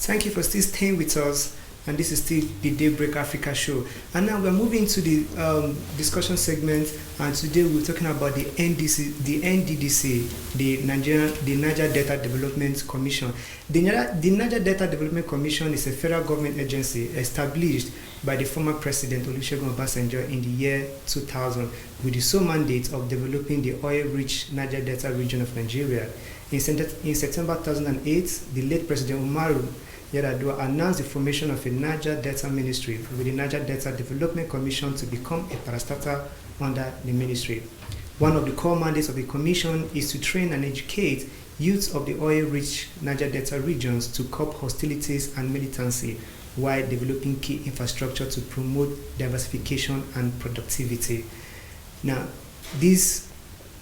Thank you for still staying with us. And this is still the Daybreak Africa show. And now we're moving to the discussion segment. And today we're talking about the Nddc, the Niger Delta Development Commission. The Niger Delta Development Commission is a federal government agency established by the former president Olusegun Obasanjo in the year 2000 with the sole mandate of developing the oil-rich Niger Delta region of Nigeria. In September 2008, the late President Umaru Yar'Adua announced the formation of a Niger Delta Ministry with the Niger Delta Development Commission to become a parastatal under the ministry. One of the core mandates of the commission is to train and educate youths of the oil-rich Niger Delta regions to curb hostilities and militancy while developing key infrastructure to promote diversification and productivity. Now, this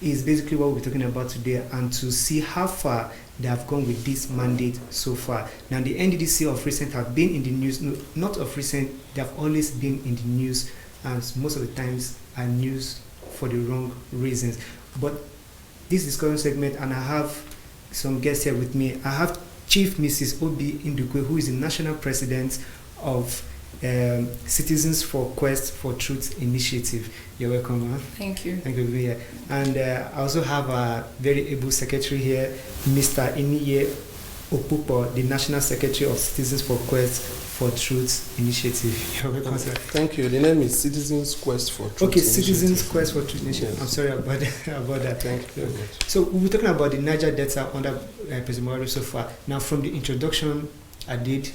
is basically what we're talking about today, and to see how far they have gone with this mandate so far. Now, the Nddc of recent have been in the news, no, not of recent, they have always been in the news, and most of the times are news for the wrong reasons. But this discussion segment, and I have some guests here with me. I have Chief Mrs. Obi Ndukwe, who is the National President of Citizens for Quest for Truth Initiative. You're welcome, ma'am. Thank you. Thank you for being here. And I also have a very able secretary here, Mr. Iniye Opupo, the National Secretary of Citizens for Quest for Truth Initiative. You're welcome, sir. Thank you. The name is Citizens Quest for Truth. Okay, Citizens Quest for Truth Initiative. Yes. I'm sorry about that. Thank you very much. So we're talking about the Niger Delta under President Buhari so far. Now, from the introduction I did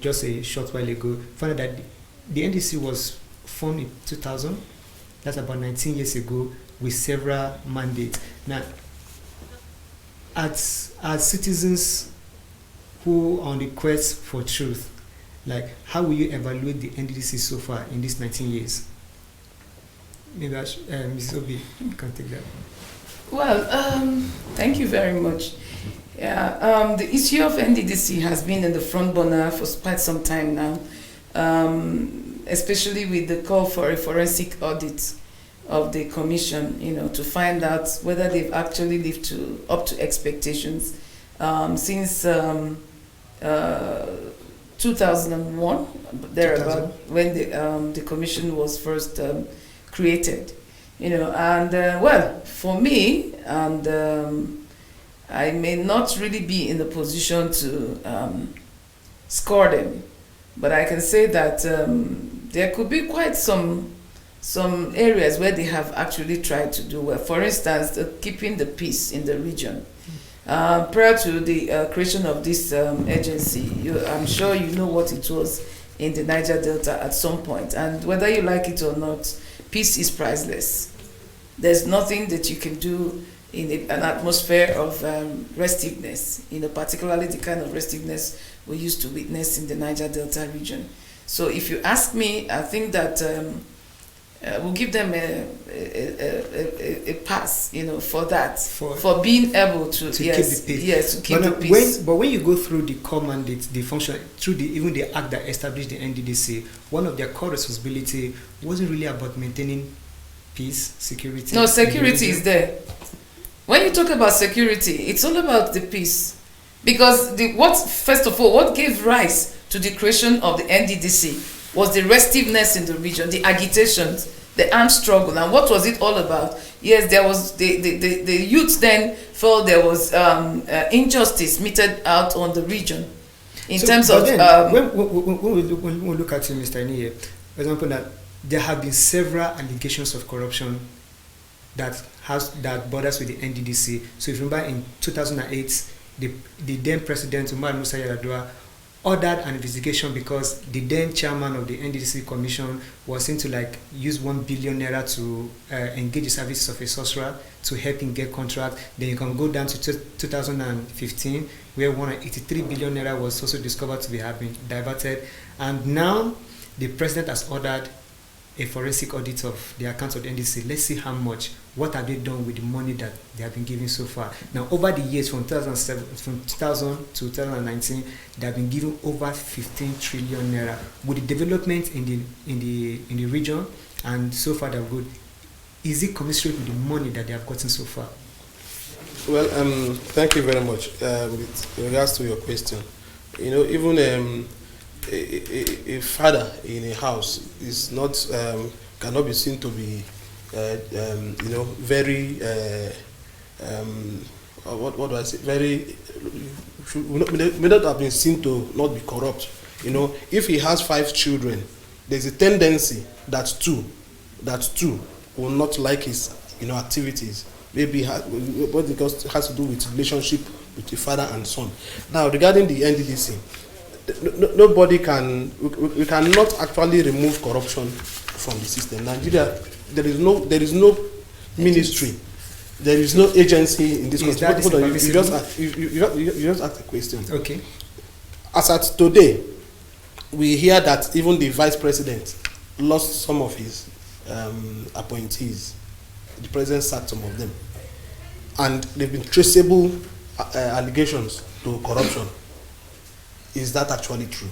just a short while ago, found out that the NDC was formed in 2000. That's about 19 years ago, with several mandates. Now, as citizens who are on the quest for truth, like, how will you evaluate the NDC so far in these 19 years? Maybe Mrs. Obi, you can take that. Well, thank you very much. Yeah, the issue of NDDC has been in the front burner for quite some time now, especially with the call for a forensic audit of the commission, to find out whether they've actually lived up to expectations. Since 2001, thereabout, when the commission was first created, and well, for me, and I may not really be in the position to score them, but I can say that there could be quite some areas where they have actually tried to do well. For instance, keeping the peace in the region. Prior to the creation of this agency, I'm sure you know what it was in the Niger Delta at some point, and whether you like it or not, peace is priceless. There's nothing that you can do in an atmosphere of restiveness, particularly the kind of restiveness we used to witness in the Niger Delta region. So if you ask me, I think that we'll give them a pass, for that, for being able to keep the peace. Yes, to keep the peace. But when you go through the core mandate, the function, through even the act that established the NDDC, one of their core responsibility wasn't really about maintaining peace, security. No, security is there. When you talk about security, it's all about the peace. Because first of all, what gave rise to the creation of the NDDC was the restiveness in the region, the agitations, the armed struggle. And what was it all about? Yes, there was the youth then felt there was injustice meted out on the region in terms of. When we look at you, Mr. Iniye, for example, that there have been several allegations of corruption that borders with the NDDC. So if you remember, in 2008, the then President Umar Musa Yar'Adua ordered an investigation because the then chairman of the NDDC commission was seen to use 1 billion naira to engage the services of a sorcerer to help him get contract. Then you can go down to 2015, where 183 billion naira was also discovered to have been diverted. And now the president has ordered a forensic audit of the accounts of the NDC. Let's see how much, what have they done with the money that they have been given so far. Now, over the years from 2000 to 2019, they have been given over 15 trillion naira. With the development in the region, and so far they're good, is it commensurate with the money that they have gotten so far? Well, thank you very much. With regards to your question, You know, even a father in a house is not cannot be seen to be you know, very what do I say, very may not have been seen to not be corrupt. You know, if he has 5 children, there's a tendency that two will not like his, you know, activities. Maybe what it has to do with relationship with the father and son. Now, regarding the NDDC, nobody can, we cannot actually remove corruption from the system. Nigeria, there is no ministry, there is no agency in this country. Hold on, you just asked a question. Okay. As at today, we hear that even the vice president lost some of his appointees. The president sacked some of them, and they've been traceable allegations to corruption. Is that actually true?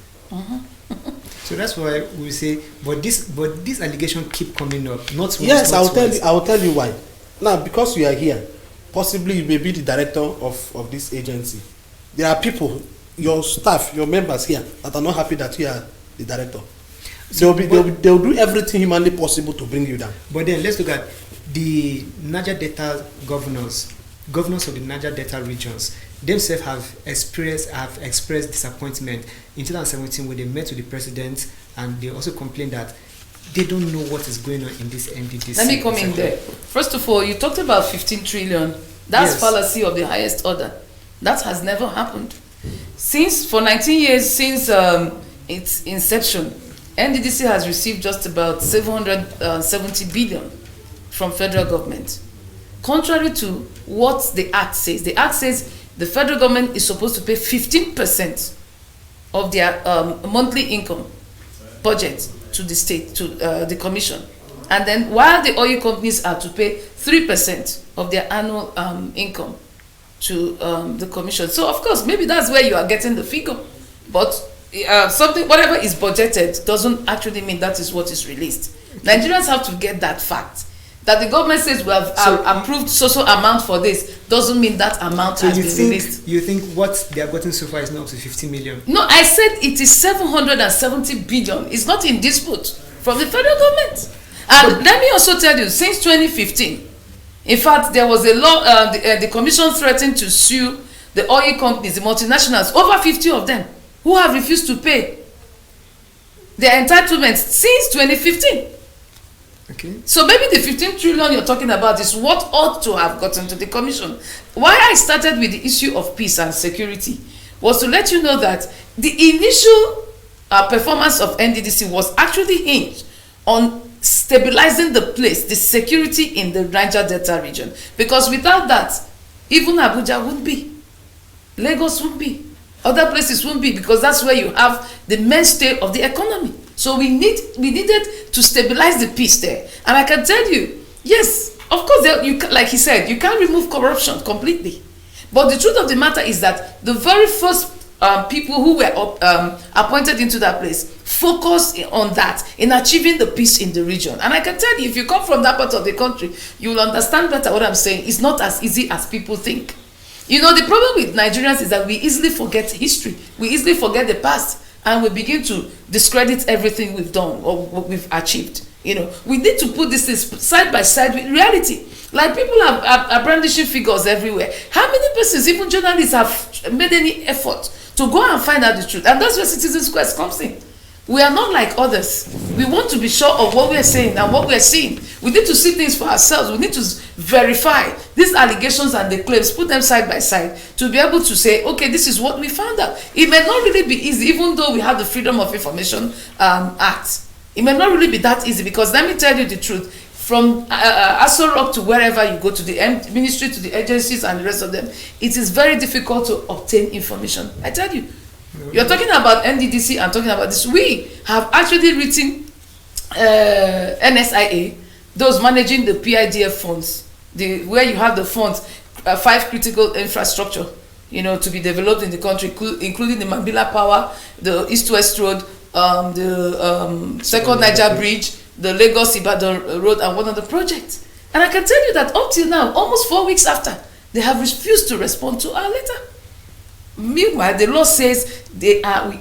So that's why we say, but this allegation keep coming up. Not once, yes, not I will tell you why. Now, because you are here, possibly you may be the director of this agency. There are people, your staff, your members here, that are not happy that you are the director. So they'll do everything humanly possible to bring you down. But then let's look at the Niger Delta governors of the Niger Delta regions themselves have expressed disappointment in 2017 when they met with the president, and they also complained that they don't know what is going on in this NDDC. Let me come in there. First of all, you talked about 15 trillion. That's fallacy of the highest order. That has never happened. For 19 years since its inception, NDDC has received just about 770 billion from federal government. Contrary to what the Act says. The Act says the federal government is supposed to pay 15% of their monthly income budget to the state, to the commission. And then while the oil companies are to pay 3% of their annual income to the commission. So of course, maybe that's where you are getting the figure. But whatever is budgeted doesn't actually mean that is what is released. Nigerians have to get that fact. That the government says we have approved social amount for this doesn't mean that amount has been released. You think what they have gotten so far is not up to 50 million? No, I said it is 770 billion. It's not in dispute from the federal government. And let me also tell you, since 2015, in fact, there was a law, the commission threatened to sue the oil companies, the multinationals, over 50 of them, who have refused to pay their entitlements since 2015. Okay. So maybe the 15 trillion you're talking about is what ought to have gotten to the commission. Why I started with the issue of peace and security was to let you know that the initial performance of NDDC was actually hinged on stabilizing the place, the security in the Niger Delta region. Because without that, even Abuja wouldn't be, Lagos wouldn't be, other places wouldn't be, because that's where you have the mainstay of the economy. So we needed to stabilize the peace there. And I can tell you, yes, of course, like he said, you can't remove corruption completely. But the truth of the matter is that the very first people who were appointed into that place focused on that, in achieving the peace in the region. And I can tell you, if you come from that part of the country, you will understand better what I'm saying. It's not as easy as people think. You know, the problem with Nigerians is that we easily forget history. We easily forget the past. And we begin to discredit everything we've done or what we've achieved. You know, we need to put this side by side with reality. Like, people are brandishing figures everywhere. How many persons, even journalists, have made any effort to go and find out the truth? And that's where Citizens Quest comes in. We are not like others. We want to be sure of what we are saying and what we are seeing. We need to see things for ourselves. We need to verify these allegations and the claims, put them side by side to be able to say, okay, this is what we found out. It may not really be easy, even though we have the Freedom of Information Act. It may not really be that easy, because let me tell you the truth. From Aso Rock to wherever you go, to the ministry, to the agencies and the rest of them, it is very difficult to obtain information. I tell you. You're talking about NDDC and talking about this. We have actually written NSIA, those managing the PIDF funds, where you have the funds, 5 critical infrastructure, you know, to be developed in the country, including the Mambila Power, the East-West Road, the Second Niger Bridge, the Lagos-Ibadan Road, and one other project. And I can tell you that up till now, almost 4 weeks after, they have refused to respond to our letter. Meanwhile, the law says we are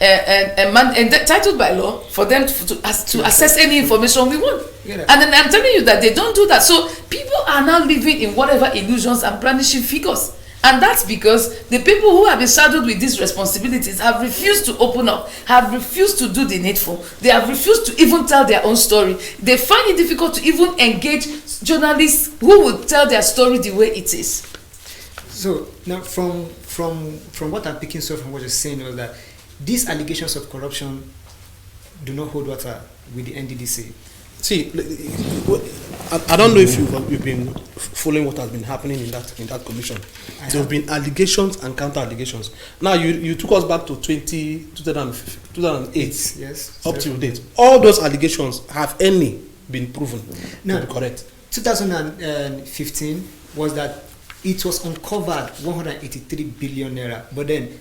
entitled by law for them to access any information we want. And then I'm telling you that they don't do that. So people are now living in whatever illusions and brandishing figures. And that's because the people who have been saddled with these responsibilities have refused to open up, have refused to do the needful. They have refused to even tell their own story. They find it difficult to even engage journalists who will tell their story the way it is. So now from what I'm picking so from what you're saying was that these allegations of corruption do not hold water with the NDDC. See, I don't know if you've been following what has been happening in that commission. There have been allegations and counter allegations. Now you took us back to 2008. Yes. Up to date. All those allegations, have any been proven to be correct? 2015 was that it was uncovered 183 billion naira. But then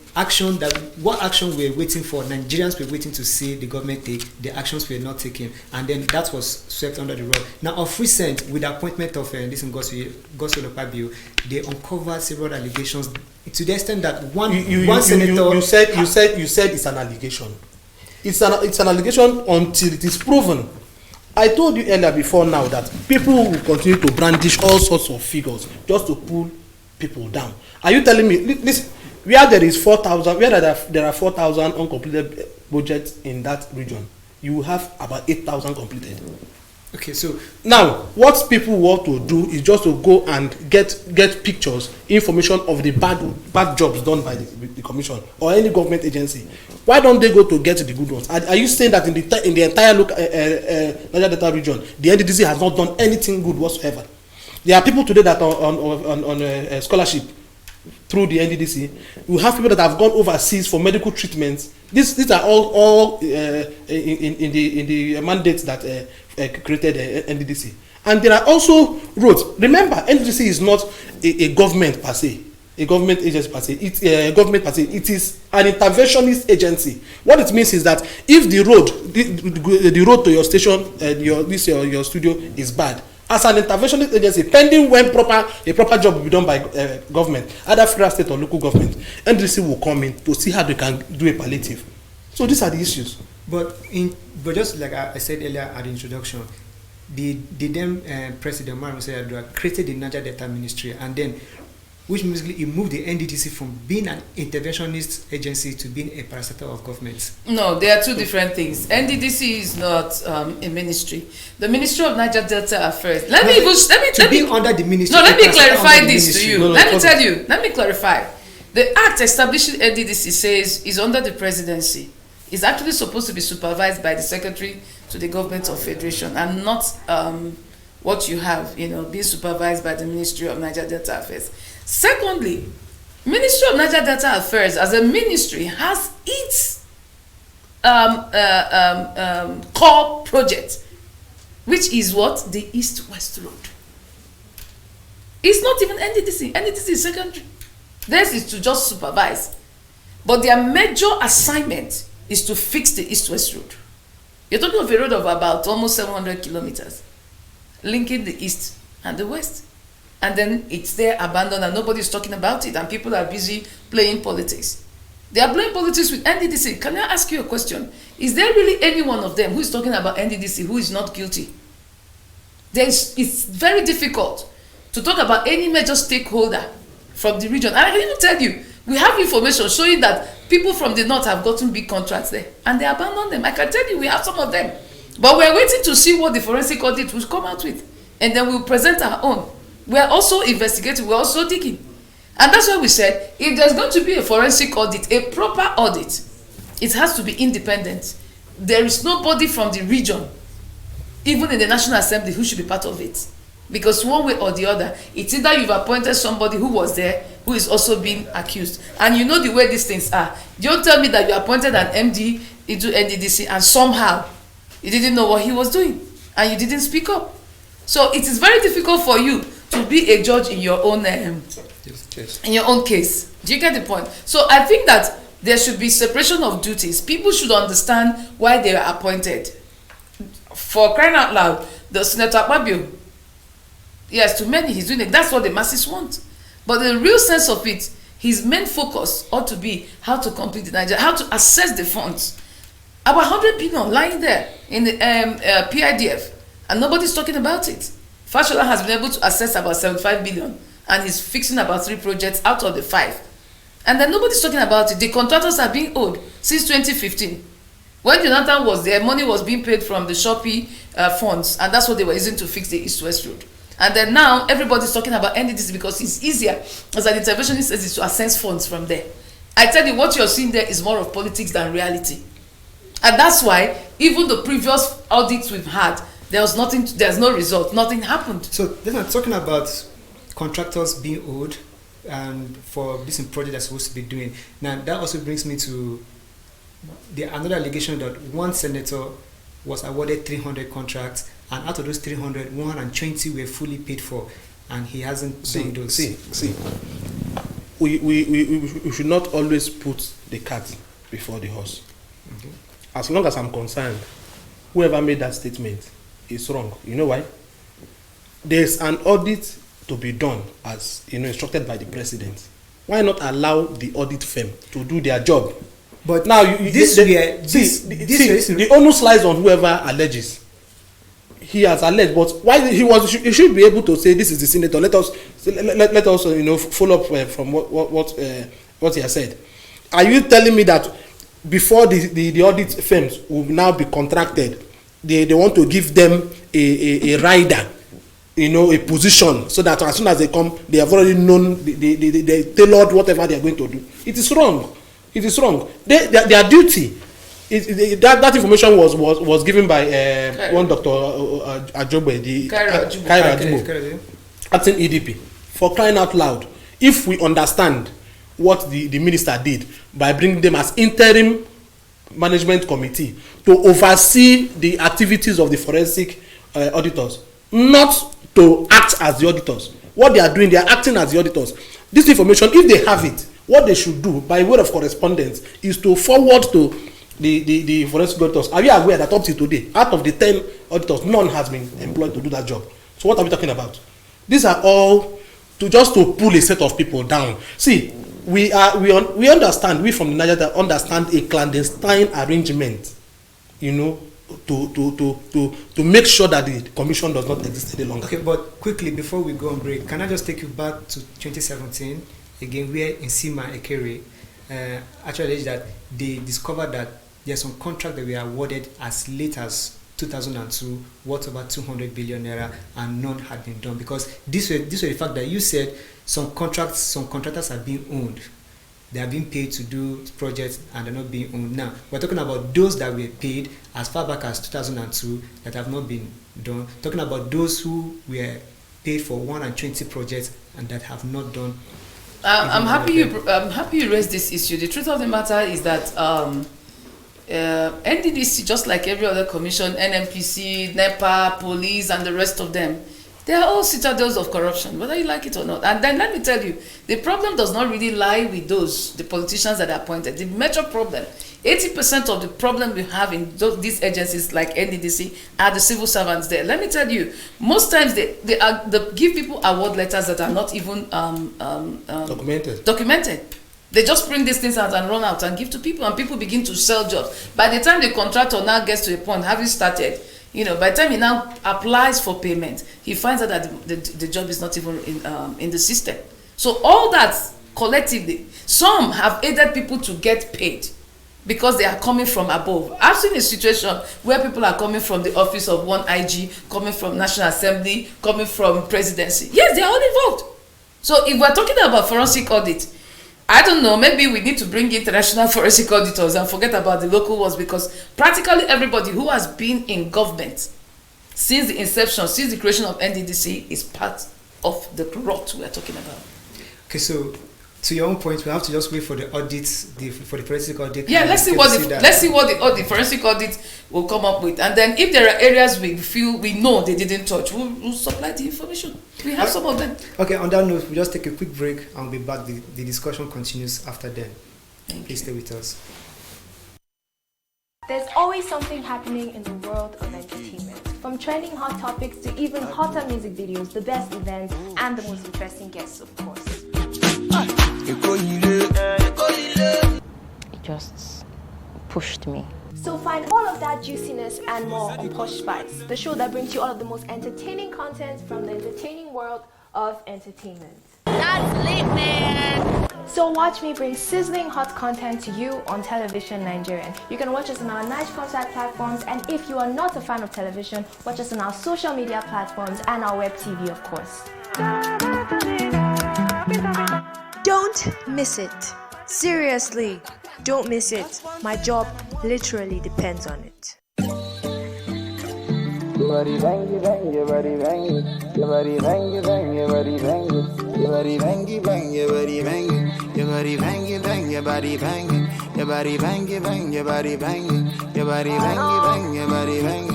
what action we were waiting for, Nigerians were waiting to see the government take, the actions were not taken, and then that was swept under the rug. Now of recent, with the appointment of this Ngozi Opabio, they uncovered several allegations to the extent that one senator... You said it's an allegation. It's an allegation until it is proven. I told you earlier before now that people will continue to brandish all sorts of figures just to pull people down. Are you telling me, listen, where there is 4,000, where there are 4,000 uncompleted budgets in that region, you have about 8,000 completed. Okay, so now what people want to do is just to go and get pictures, information of the bad jobs done by the commission or any government agency. Why don't they go to get the good ones? Are you saying that in the entire Niger Delta region, the NDDC has not done anything good whatsoever? There are people today that are on scholarship through the NDDC. We have people that have gone overseas for medical treatments. These are all in the mandates that created NDDC. And there are also roads. Remember, NDDC is not a government per se. A government agency per se. It's a government per se. It is an interventionist agency. What it means is that if the road to your station, your studio is bad, as an interventionist agency, pending when a proper job will be done by government, either federal, state, or local government, NDC will come in to see how they can do a palliative. So these are the issues. But just like I said earlier at the introduction, the then President Umar Musa Yar'Adua created the Niger Delta Ministry, and then which basically it moved the NDDC from being an interventionist agency to being a parastatal of government. No, they are two different things. NDDC is not a ministry. The Ministry of Niger Delta Affairs. Let me under the ministry. No, let me clarify this to you. Let me tell you. Let me clarify. The act establishing NDDC says is under the presidency. It's actually supposed to be supervised by the secretary to the government of federation, and not what you have, being supervised by the Ministry of Niger Delta Affairs. Secondly, Ministry of Niger Delta Affairs as a ministry has its core project, which is what? The East-West Road. It's not even NDDC. NDDC is secondary. Theirs is to just supervise. But their major assignment is to fix the East-West Road. You're talking of a road of about almost 700 kilometers, linking the East and the West. And then it's there abandoned and nobody's talking about it, and people are busy playing politics. They are playing politics with NDDC. Can I ask you a question? Is there really any one of them who is talking about NDDC who is not guilty? It's very difficult to talk about any major stakeholder from the region. And I can even tell you, we have information showing that people from the north have gotten big contracts there, and they abandon them. I can tell you we have some of them. But we're waiting to see what the forensic audit will come out with. And then we'll present our own. We're also investigating, we're also digging. And that's why we said, if there's going to be a forensic audit, a proper audit, it has to be independent. There is nobody from the region, even in the National Assembly, who should be part of it. Because one way or the other, it's either you've appointed somebody who was there, who is also being accused. And you know the way these things are. Don't tell me that you appointed an MD into NDDC and somehow you didn't know what he was doing and you didn't speak up. So it is very difficult for you to be a judge in your own in your own case. Do you get the point? So I think that there should be separation of duties. People should understand why they are appointed. For crying out loud, the Senator Akpabio, yes, to many he's doing it. That's what the masses want. But the real sense of it, His main focus ought to be how to complete the Nigeria, how to assess the funds. About 100 billion lying there in the PIDF, and nobody's talking about it. Fashola has been able to assess about 75 billion, and he's fixing about 3 projects out of the 5. And then nobody's talking about it. The contractors are being owed since 2015. When Jonathan was there, money was being paid from the Shopee funds, and that's what they were using to fix the East-West Road. And then now everybody's talking about Nddc because it's easier as an interventionist is to access funds from there. I tell you, what you're seeing there is more of politics than reality. And that's why even the previous audits we've had, there's no result, nothing happened. So then I'm talking about contractors being owed and for this project they're supposed to be doing. Now that also brings me to another allegation that one senator was awarded 300 contracts, and out of those 300, 120 were fully paid for, and he hasn't done those. We should not always put the cart before the horse. Okay. As long as I'm concerned, whoever made that statement is wrong. You know why? There's an audit to be done as instructed by the president. Why not allow the audit firm to do their job? But now the onus lies on whoever alleges. He has alleged, but why he should be able to say this is the senator. Let us follow up from what he has said. Are you telling me that before the audit firms will now be contracted, they want to give them a rider, a position, so that as soon as they come, they have already known they tailored whatever they are going to do? It is wrong. It is wrong. Their duty. That information was given by one Dr. Ajobe, the Kaira Ajobe, acting EDP. For crying out loud, if we understand what the minister did by bringing them as interim management committee to oversee the activities of the forensic auditors, not to act as the auditors. What they are doing, they are acting as the auditors. This information, if they have it, what they should do by way of correspondence is to forward to the forensic auditors. Are you aware that up to today, out of the 10 auditors, none has been employed to do that job? So what are we talking about? These are all to pull a set of people down. See, we understand, we from the Nigeria understand a clandestine arrangement, to make sure that the commission does not exist any longer. Okay, but quickly before we go on break, can I just take you back to 2017 again, where in Sima Ekere actually that they discovered that there's some contract that were awarded as late as 2002 worth about 200 billion naira, and none had been done, because this was the fact that you said some contractors are being owned. They are being paid to do projects and they're not being owned. Now we're talking about those that were paid as far back as 2002 that have not been done. Talking about those who were paid for 120 projects and that have not done. I'm happy you raised this issue. The truth of the matter is that Nddc, just like every other commission, NMPC, NEPA, police, and the rest of them, they are all citadels of corruption, whether you like it or not. And then let me tell you, the problem does not really lie with the politicians that are appointed. The major problem, 80% of the problem we have in these agencies like Nddc are the civil servants there. Let me tell you, most times they give people award letters that are not even documented. They just bring these things out and run out and give to people, and people begin to sell jobs. By the time the contractor now gets to a point, having started, by the time he now applies for payment, he finds out that the job is not even in the system. So all that collectively, some have aided people to get paid because they are coming from above. I've seen a situation where people are coming from the office of one IG, coming from National Assembly, coming from presidency. Yes, they are all involved. So if we're talking about forensic audit, I don't know, maybe we need to bring international forensic auditors and forget about the local ones, because practically everybody who has been in government since the inception, since the creation of Nddc, is part of the rot we are talking about. Okay, so to your own point, we have to just wait for the audits, for the forensic audit. Yeah, let's see what the forensic audit will come up with, and then if there are areas we know they didn't touch, we'll supply the information. We have some of them. Okay, on that note, we'll just take a quick break and we'll be back. The discussion continues after then. Please stay with us. There's always something happening in the world of entertainment. From trending hot topics to even hotter music videos, the best events, and the most interesting guests, of course. It just pushed me. So find all of that juiciness and more on Posh Spice, the show that brings you all of the most entertaining content from the entertaining world of entertainment. That's lit, man! So watch me bring sizzling hot content to you on Television Nigerian. You can watch us on our nice concert platforms, and if you are not a fan of television, watch us on our social media platforms and our web TV, of course. Don't miss it. Seriously, don't miss it. My job literally depends on it. Your body bang, bang, your body bang, your body bang, bang, your body bang, your body bang, bang, your body bang, your body bang, bang, your body bang, your body bang, bang, your body bang, your body bang, your body bang.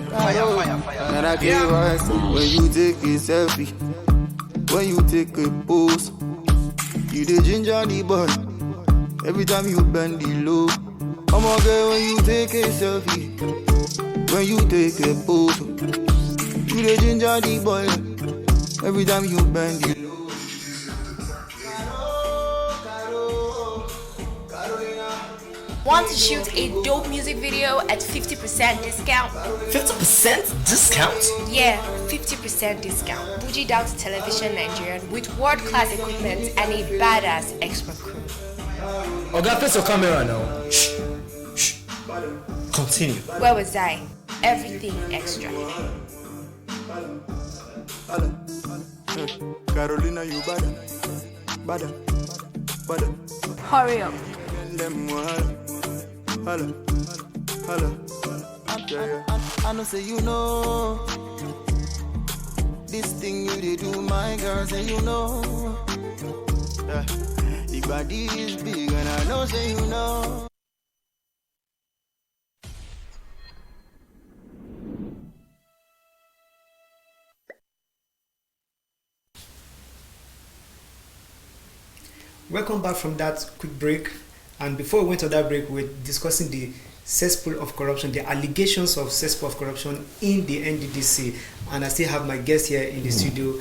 Fire. And I give us when you take a selfie, when you take a pose, you the ginger the boy. Every time you bend the low, I'm okay when you take a selfie. When you take a photo, you the ginger the boy. Every time you bend it low. Want to shoot a dope music video at 50% discount? 50% discount? Yeah, 50% discount. Bougie down to Television Nigerian with world-class equipment and a badass expert crew. Oga, face your camera now. Shh. Continue. Where was I? Everything extra. Carolina, you bada. Hurry up. I know say you know this thing you did do, my girl, say you know. The body is big and I know say you know. Welcome back from that quick break. And before we went to that break, we were discussing the cesspool of corruption, the allegations of cesspool of corruption in the Nddc. And I still have my guest here in the studio,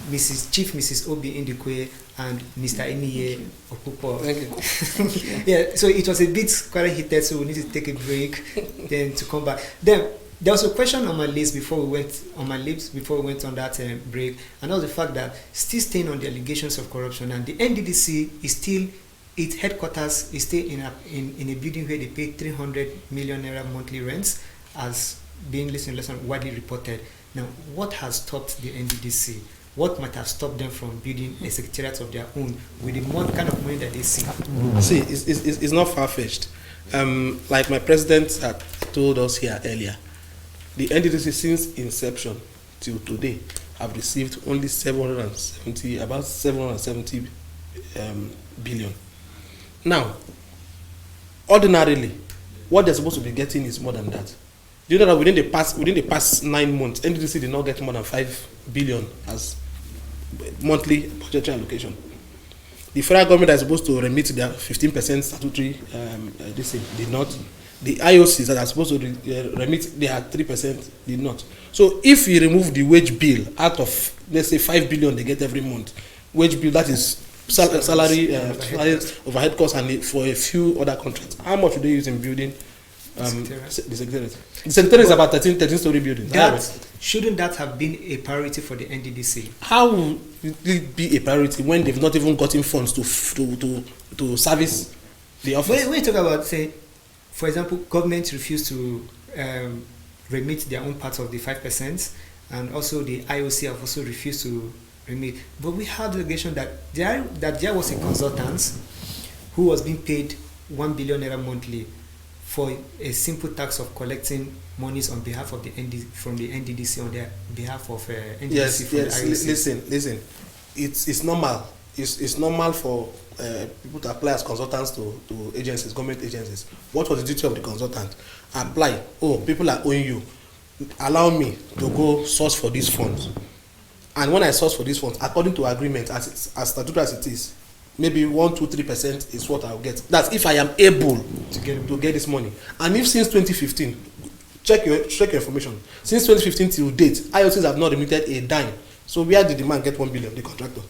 Mrs. Obi Indikwe and Mr. Eniye Okupo. Thank you. Yeah, so it was a bit quite heated, so we need to take a break then to come back. Then there was a question on my list before we went on that break, and that was the fact that still staying on the allegations of corruption, and the Nddc is still, its headquarters is still in a building where they pay 300 million naira monthly rents, as being widely reported. Now, what has stopped the Nddc? What might have stopped them from building a secretariat of their own with the kind of money that they see? See, it's not far-fetched. Like my president had told us here earlier, the Nddc since inception till today have received only about 770 billion. Now, ordinarily, what they're supposed to be getting is more than that. Do you know that within the past 9 months, Nddc did not get more than 5 billion as monthly budgetary allocation? The federal government is supposed to remit their 15% statutory did not. The IOCs that are supposed to remit their 3% did not. So if you remove the wage bill out of, let's say, 5 billion they get every month, wage bill, that is salary, overhead costs, and for a few other contracts, how much would they use in building the secretariat? The secretariat is about 13-story building. Shouldn't that have been a priority for the Nddc? How would it be a priority when they've not even gotten funds to service the office? When you talk about, say, for example, government refused to remit their own part of the 5%, and also the IOC have also refused to remit. But we have the allegation that there was a consultant who was being paid 1 billion naira monthly for a simple task of collecting monies on behalf of from the Nddc on their behalf of Nddc. Yes. The IOC. Listen. It's normal. It's normal for people to apply as consultants to agencies, government agencies. What was the duty of the consultant? Apply. Oh, people are owing you. Allow me to go source for these funds. And when I source for these funds, according to agreement, as statutory as it is, maybe 1, 2, 3% is what I'll get. That's if I am able to get this money. And if since 2015, check your information. Since 2015 till date, IOCs have not remitted a dime. So where did the man get 1 billion? The contractor.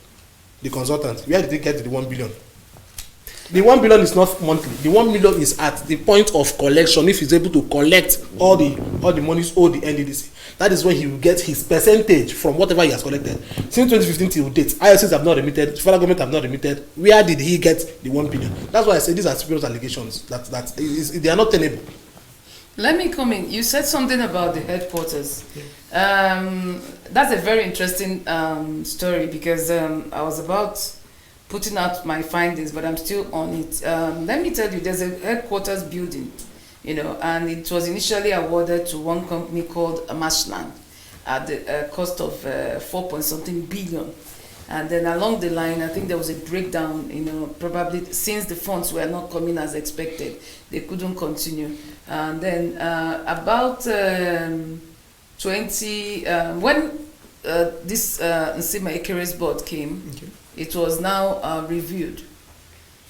the consultant, where did they get the 1 billion? The 1 billion is not monthly. The 1 million is at the point of collection. If he's able to collect all the monies owed the NDDC, that is when he will get his percentage from whatever he has collected. Since 2015 till date, IOCs have not remitted, federal government have not remitted. Where did he get the 1 billion? That's why I say these are serious allegations they are not tenable. Let me come in. You said something about the headquarters. That's a very interesting story because I was about putting out my findings, but I'm still on it. Let me tell you, there's a headquarters building, and it was initially awarded to one company called Marshland at the cost of 4-point-something billion. And then along the line, I think there was a breakdown, probably since the funds were not coming as expected, they couldn't continue. And then about 20, when this Nsima Ekere's board came, it was now reviewed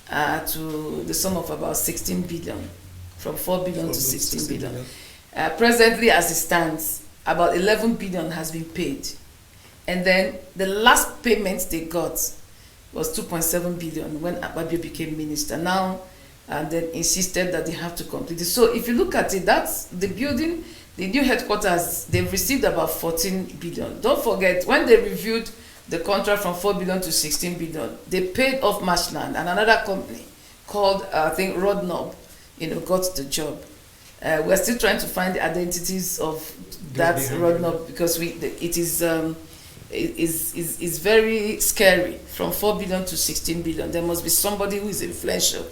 to the sum of about 16 billion, from 4 billion to 16 billion. Presently, as it stands, about 11 billion has been paid. And then the last payment they got was 2.7 billion when Akpabio became minister. Now, and then insisted that they have to complete it. So if you look at it, that's the building, the new headquarters, they've received about 14 billion. Don't forget, when they reviewed the contract from 4 billion to 16 billion, they paid off Marshland, and another company called, I think, Rodnob, got the job. We're still trying to find the identities of that Rodnob because it is very scary. From 4 billion to 16 billion, there must be somebody who is influential,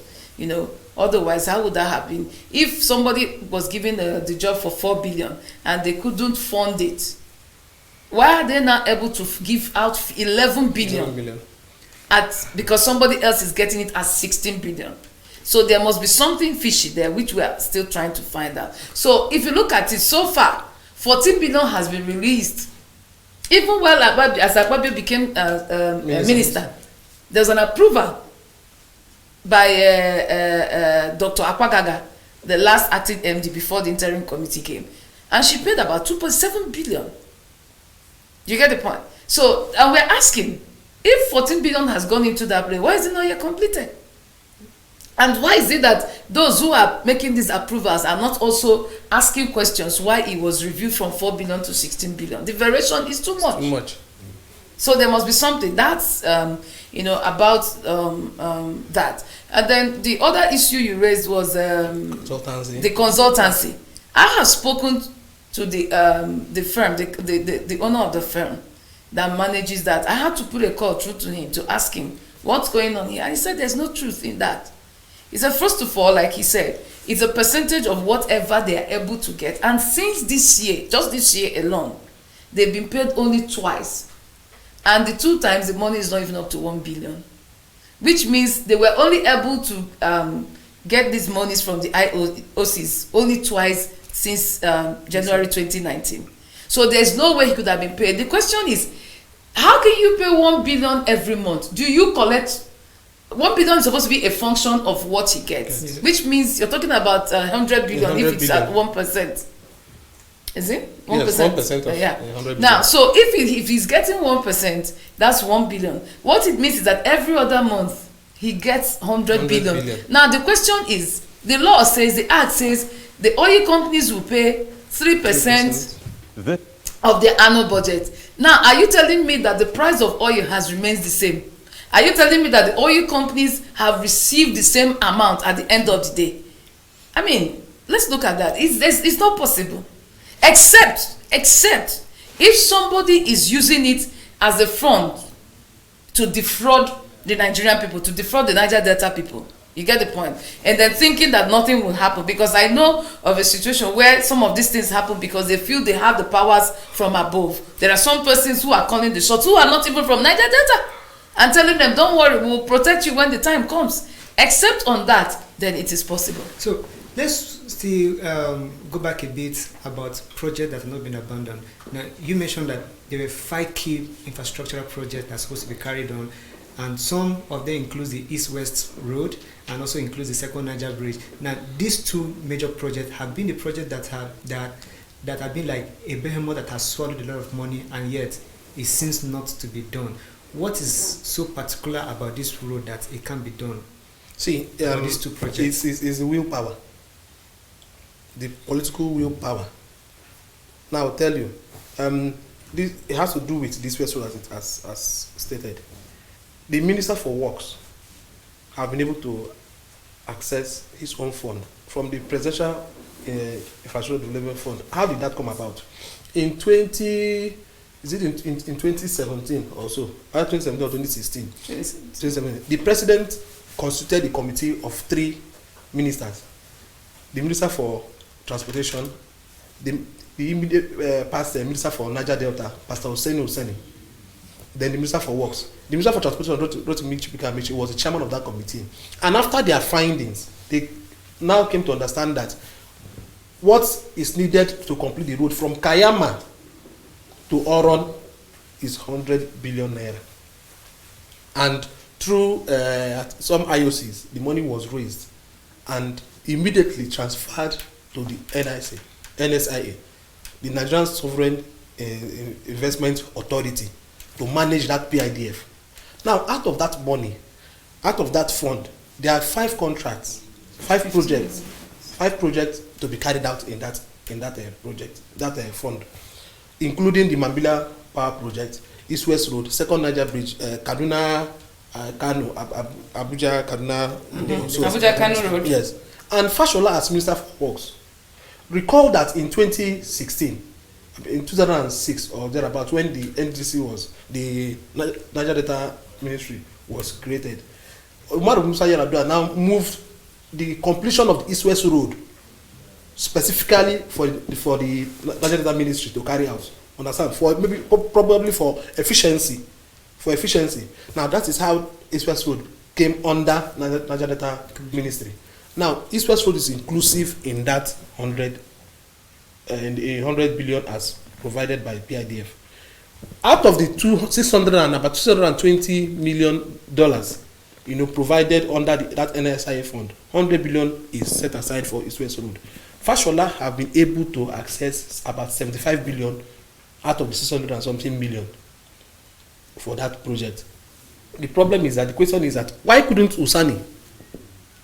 otherwise how would that have been? If somebody was given the job for 4 billion and they couldn't fund it, why are they not able to give out 11 billion? Because somebody else is getting it at 16 billion? So there must be something fishy there, which we are still trying to find out. So if you look at it, so far 14 billion has been released. Even while Akpabio became minister, there's an approval by Dr. Akwagaga, the last acting MD before the interim committee came, and she paid about 2.7 billion. You get the point? So, and we're asking, if 14 billion has gone into that place, why is it not yet completed? And why is it that those who are making these approvals are not also asking questions why it was reviewed from 4 billion to 16 billion? The variation is too much. Too much. So there must be something. That's, about that. And then the other issue you raised was consultancy. The consultancy. I have spoken to the firm, the owner of the firm that manages that. I had to put a call through to him to ask him what's going on here. And he said there's no truth in that. He said, first of all, like he said, it's a percentage of whatever they are able to get. And since this year, just this year alone, they've been paid only twice. And the 2 times, the money is not even up to 1 billion. Which means they were only able to get these monies from the IOCs only twice since January 2019. So there's no way he could have been paid. The question is, how can you pay 1 billion every month? Do you collect 1 billion is supposed to be a function of what he gets, which means you're talking about 100 billion 100 if it's billion. At 1%. Is it? 1%. Yes, 1% of 100 billion. Now, so if he's getting 1%, that's 1 billion. What it means is that every other month he gets 100 billion. Now, the question is, the law says, the act says, the oil companies will pay 3% of their annual budget. Now, are you telling me that the price of oil has remained the same? Are you telling me that the oil companies have received the same amount at the end of the day? I mean, let's look at that. It's not possible. Except if somebody is using it as a front to defraud the Nigerian people, to defraud the Niger Delta people. You get the point? And then thinking that nothing will happen. Because I know of a situation where some of these things happen because they feel they have the powers from above. There are some persons who are calling the shots who are not even from Niger Delta. And telling them, don't worry, we will protect you when the time comes. Except on that, then it is possible. So let's still go back a bit about projects that have not been abandoned. Now, you mentioned that there were 5 key infrastructural projects that are supposed to be carried on, and some of them include the East-West Road and also includes the Second Niger Bridge. Now, these 2 major projects have been the projects that have been like a behemoth that has swallowed a lot of money, and yet it seems not to be done. what is so particular about this road that it can be done? See, these two projects. It's the willpower, the political willpower. Now I'll tell you, this it has to do with this vessel as stated. The Minister for Works have been able to access his own fund from the Presidential Infrastructure Development Fund. How did that come about? In 2017 or so, 2017 or 2016? 2017. The President constituted a committee of 3 ministers. The Minister for Transportation, the immediate past Minister for Niger Delta, Pastor Hussaini, then the Minister for Works. The Minister for Transportation, Rotimi Chipika, was the chairman of that committee. And after their findings, they now came to understand that what is needed to complete the road from Kayama to Oron is 100 billion naira. And through some IOCs, the money was raised and immediately transferred to the NSIA, the Nigerian Sovereign Investment Authority, to manage that PIDF. Now, out of that money, out of that fund, there are 5 contracts, 5 projects to be carried out in that project, that fund, including the Mambila Power Project, East West Road, Second Niger Bridge, Kaduna, Kano, Abuja, Kaduna, Abuja, Kano Road. Yes, and Fashola as Minister for Works. Recall that in 2016, in 2006 or thereabout, when the Nddc was, the Niger Delta Ministry was created, Umar Musa Yar'Adua now moved the completion of the East West Road specifically for the Niger Delta Ministry to carry out. Understand? Probably for efficiency. Now that is how East West Road came under Niger Delta Ministry. Now East West Road is inclusive in that 100 billion as provided by PIDF. Out of the about $620 million, provided under that NSIA fund, 100 billion is set aside for East West Road. Fashola have been able to access about 75 billion out of the 600 and something million for that project. The problem is that the question is that why couldn't Usani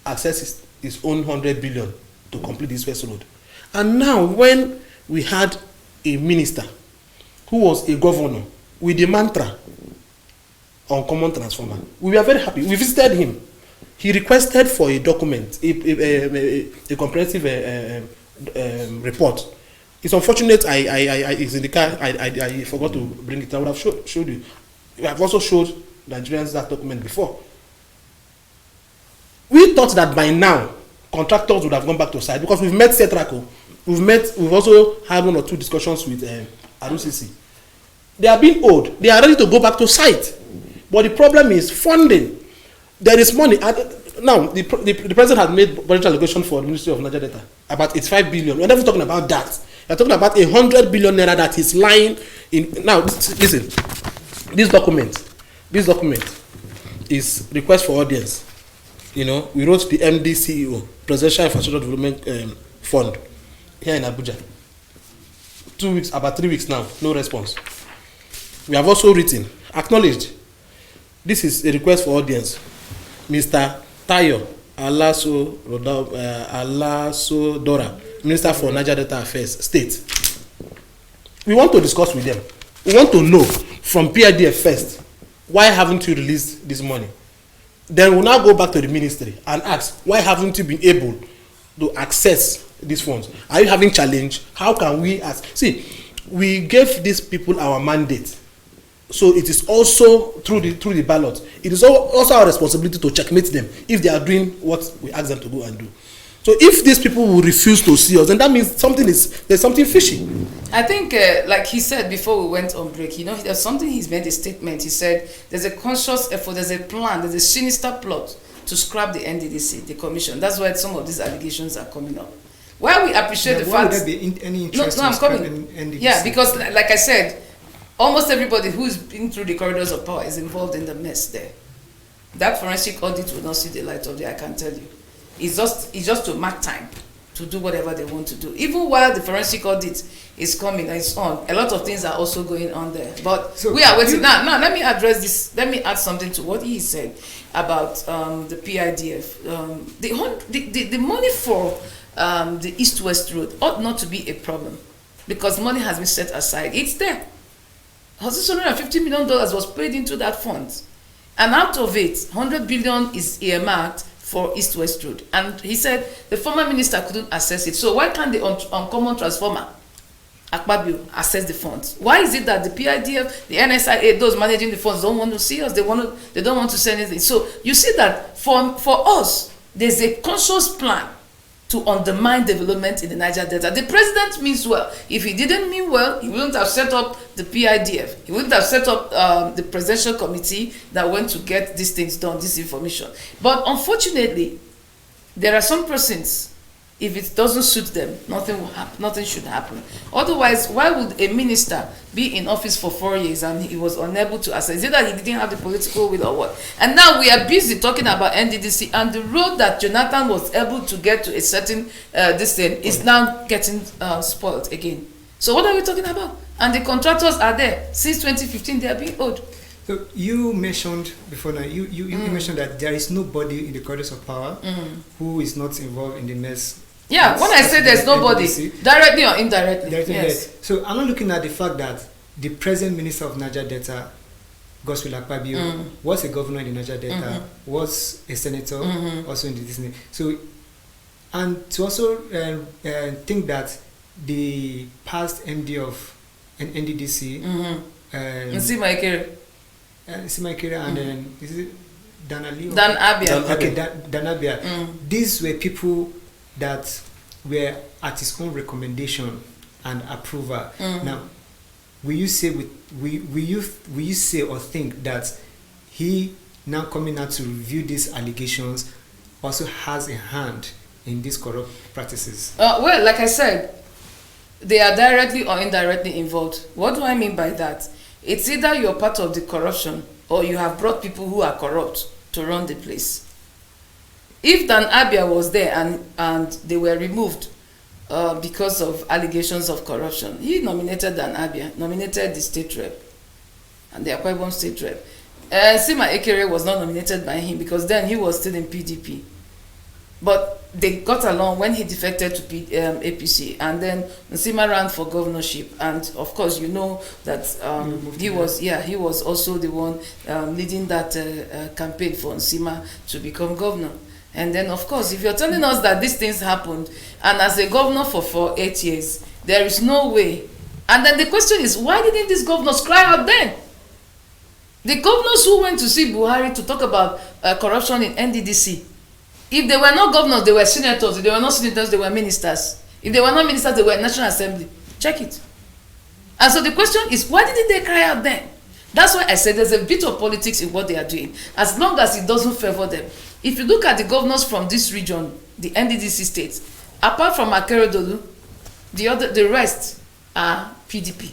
access his own 100 billion to complete this West Road? And now when we had a minister who was a governor with the mantra on common transformer, we were very happy. We visited him. He requested for a document, a comprehensive report. It's unfortunate it's in the car. I forgot to bring it. I would have showed you. We have also showed Nigerians that document before. We thought that by now contractors would have gone back to site because we've met Cetraco. We've also had 1 or 2 discussions with RUCC. They are being owed. They are ready to go back to site. But the problem is funding. There is money. Now, the president has made budget allocation for the Ministry of Niger Delta about 85 billion. We're never talking about that. We're talking about 100 billion naira that is lying in. Now, listen. This document is request for audience. We wrote the MD Presidential Infrastructure Development Fund here in Abuja. 2 weeks, about 3 weeks now, no response. We have also written, acknowledged. This is a request for audience. Mr. Tayo Alaso Dora, Minister for Niger Delta Affairs, State. We want to discuss with them. We want to know from PIDF first, why haven't you released this money? Then we'll now go back to the ministry and ask, why haven't you been able to access these funds? Are you having challenge? How can we ask? See, we gave these people our mandate. So it is also through the ballot. It is also our responsibility to checkmate them if they are doing what we ask them to go and do. So if these people will refuse to see us, then that means there's something fishy. I think, like he said before we went on break, there's something he's made a statement. He said there's a conscious effort, there's a plan, there's a sinister plot to scrap the NDDC, the commission. That's why some of these allegations are coming up. Well, we appreciate the fact. Why would there be any interest I'm coming. NDDC? Yeah, because like I said, almost everybody who's been through the corridors of power is involved in the mess there. That forensic audit will not see the light of day, I can tell you. It's just to mark time to do whatever they want to do. Even while the forensic audit is coming and it's on, a lot of things are also going on there. But so we are waiting. Now, let me address this. Let me add something to what he said about the PIDF. The money for the East-West Road ought not to be a problem because money has been set aside. It's there. $650 million was paid into that fund. And out of it, 100 billion is earmarked for East-West Road. And he said the former minister couldn't access it. So why can't the uncommon transformer, Akpabio, access the funds? Why is it that the PIDF, the NSIA, those managing the funds don't want to see us? They don't want to say anything. So you see that for us, there's a conscious plan to undermine development in the Niger Delta. The president means well. If he didn't mean well, he wouldn't have set up the PIDF. He wouldn't have set up the presidential committee that went to get these things done, this information. But unfortunately, there are some persons, if it doesn't suit them, nothing will happen, nothing should happen. Otherwise, why would a minister be in office for 4 years and he was unable to access? Is it that he didn't have the political will or what? And now we are busy talking about Nddc, and the road that Jonathan was able to get to a certain this thing is now getting spoiled again. So what are we talking about? And the contractors are there. Since 2015, they are being owed. So you mentioned before now, you mentioned that there is nobody in the corridors of power who is not involved in the mess. Yeah, when I say there's nobody, directly or indirectly. Yes. So I'm not looking at the fact that the present minister of Niger Delta, Godswill Akpabio, was a governor in the Niger Delta, was a senator, also in the Disney. So, and to also think that the past MD of Nddc, Nsima Ikere, and then is it Dan Abia? Okay, Dan Abia. These were people that were at his own recommendation and approval. Now, will you say or think that he now coming out to review these allegations also has a hand in these corrupt practices? Well, like I said, they are directly or indirectly involved. What do I mean by that? It's either you're part of the corruption or you have brought people who are corrupt to run the place. If Dan Abia was there and they were removed because of allegations of corruption, he nominated Dan Abia, nominated the state rep and the Akwa Ibom state rep. Nsima Ikere was not nominated by him because then he was still in PDP. But they got along when he defected to APC, and then Nsima ran for governorship, and of course you know that he was also the one leading that campaign for Nsima to become governor. And then of course, if you're telling us that these things happened, and as a governor for 8 years, there is no way. And then the question is, why didn't these governors cry out then? The governors who went to see Buhari to talk about corruption in Nddc, if they were not governors, they were senators. If they were not senators, they were ministers. If they were not ministers, they were National Assembly. Check it. And so the question is, why didn't they cry out then? That's why I said there's a bit of politics in what they are doing, as long as it doesn't favor them. If you look at the governors from this region, the Nddc states, apart from Akeredolu, the rest are PDP.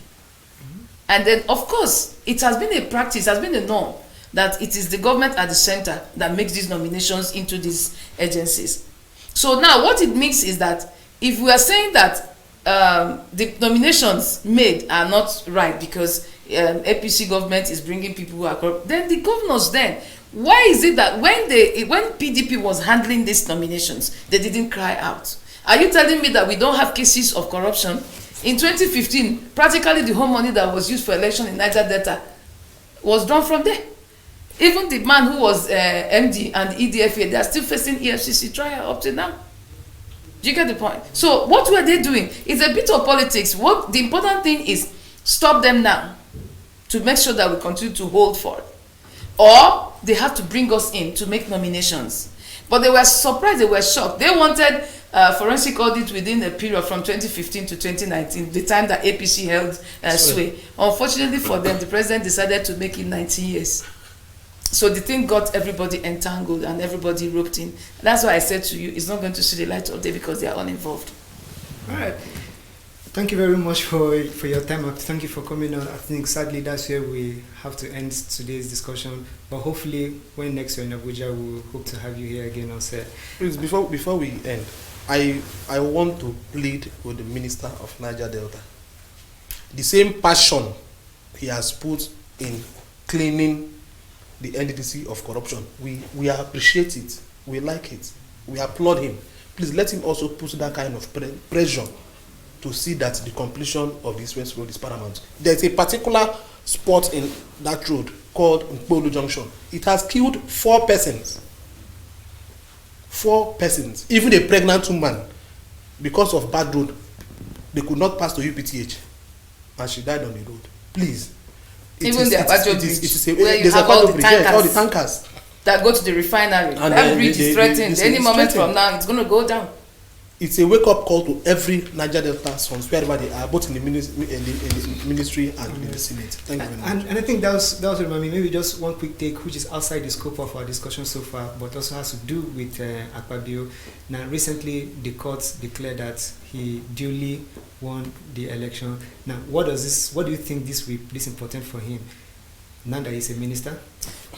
And then, of course, it has been a practice, it has been a norm, that it is the government at the center that makes these nominations into these agencies. So now what it means is that if we are saying that the nominations made are not right because APC government is bringing people who are corrupt, then the governors then, why is it that when PDP was handling these nominations, they didn't cry out? Are you telling me that we don't have cases of corruption? In 2015, practically the whole money that was used for election in Niger Delta was drawn from there. Even the man who was MD and EDFA, they are still facing EFCC trial up to now. Do you get the point? So what were they doing? It's a bit of politics. What the important thing is, stop them now to make sure that we continue to hold forth. Or they have to bring us in to make nominations. But they were surprised, they were shocked. They wanted forensic audit within a period from 2015 to 2019, the time that APC held sway. Unfortunately for them, the president decided to make it 19 years. So the thing got everybody entangled and everybody roped in. That's why I said to you, it's not going to see the light of day because they are uninvolved. All right. Thank you very much for your time. Thank you for coming on. I think sadly that's where we have to end today's discussion. But hopefully when next you're in Abuja, we'll hope to have you here again on set. Please, before we end, I want to plead with the Minister of Niger Delta. The same passion he has put in cleaning the Nddc of corruption, we appreciate it, we like it, we applaud him. Please let him also put that kind of pressure to see that the completion of this West Road is paramount. There's a particular spot in that road called Nkpolu Junction. It has killed 4 persons. 4 persons, even a pregnant woman, because of bad road. They could not pass to UPTH, and she died on the road. Please. Even the Abajo Bridge, where you there's have a all the bridge, tankers, all the tankers that go to the refinery. And that bridge is threatened. Any moment from now, it's going to go down. It's a wake-up call to every Niger Delta sons, wherever they are, both in the ministry and in the Senate. Thank you very much. And I think that was remind me, maybe just one quick take, which is outside the scope of our discussion so far, but also has to do with Akpabio. Now, recently, the courts declared that he duly won the election. Now, what do you think this is important for him, now that he's a minister?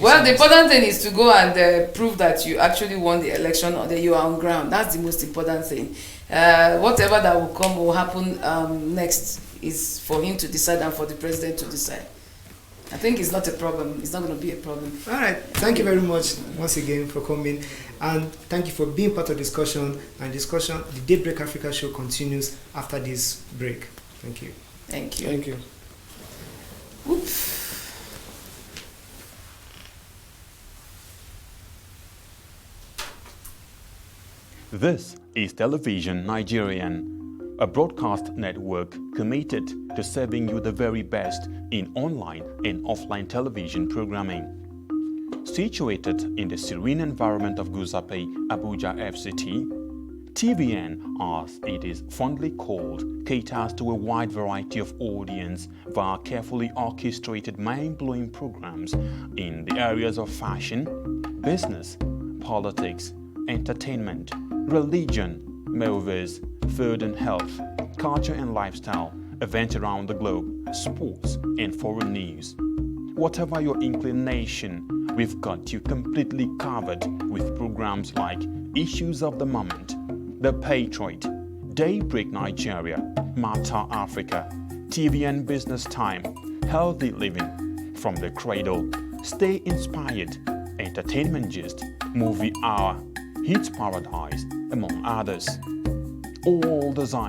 Well, the important thing is to go and prove that you actually won the election or that you are on ground. That's the most important thing. Whatever that will come will happen next is for him to decide and for the president to decide. I think it's not a problem. It's not going to be a problem. All right. Thank you very much once again for coming. And thank you for being part of the discussion. The Daybreak Africa show continues after this break. Thank you. Thank you. Thank you. Whoop. This is Television Nigerian, a broadcast network committed to serving you the very best in online and offline television programming. Situated in the serene environment of Guzape, Abuja FCT, TVN, as it is fondly called, caters to a wide variety of audience via carefully orchestrated mind-blowing programs in the areas of fashion, business, politics, entertainment, religion, movies, food and health, culture and lifestyle, events around the globe, sports and foreign news. Whatever your inclination, we've got you completely covered with programs like Issues of the Moment, The Patriot, Daybreak Nigeria, Matter Africa, TVN Business Time, Healthy Living, From the Cradle, Stay Inspired, Entertainment Gist, Movie Hour, Hits Paradise, among others. All designed